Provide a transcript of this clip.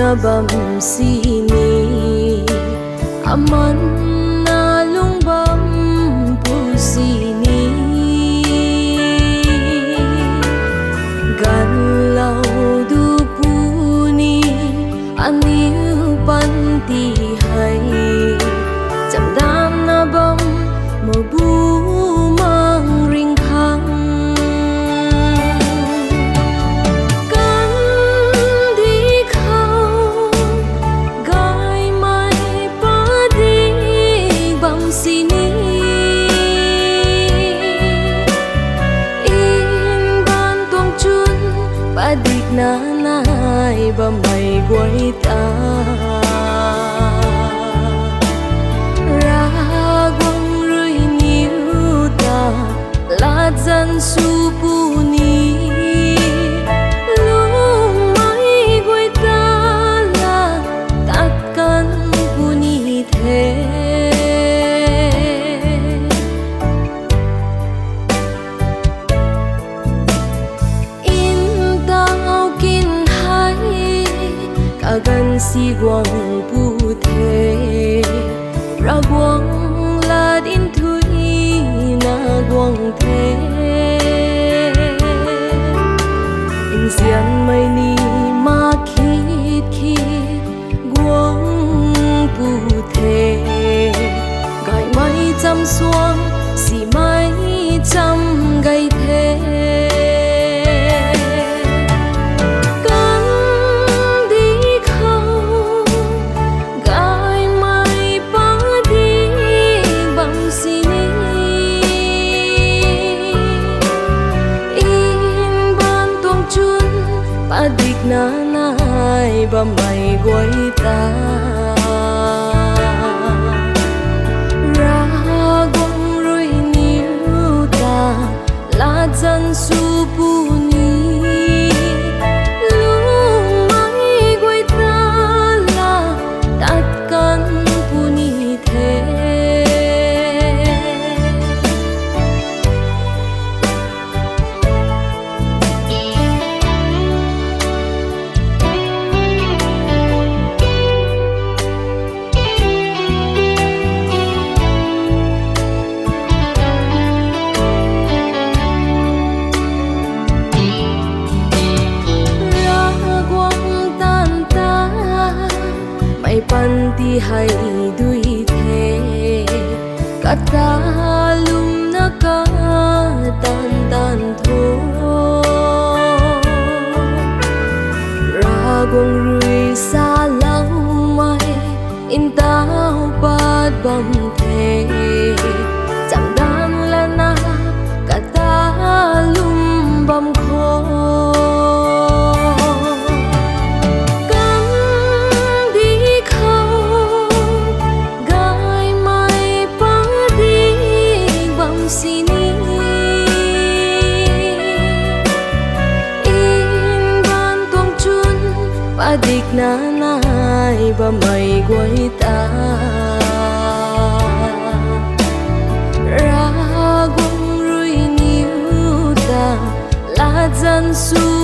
na bam sini aman na lungbam pusini ganlaw du puni aniu pantihay jamdam na bam mabu mang ring khang adik nanay ba may guwaita ragwang rui niu ta ladzan supuni lumay guwaita la takkan puni the agan si guang pu the ra guang la din thui na guang the in sian mai ni ma khit khit guang pu the gai mai cham suang si mai cham gai the adik nanay ba may guwaita ragwang rui niu ta ladzan supuni lumay guwaita la takkan puni the panti hay dui the kata lum na ka tan tan tho ragong rui sa lau mai in tao pat bam the cham dan la na kata lum bam kho adik nanay ba may guwaita ragwang rui niu ta ladzan su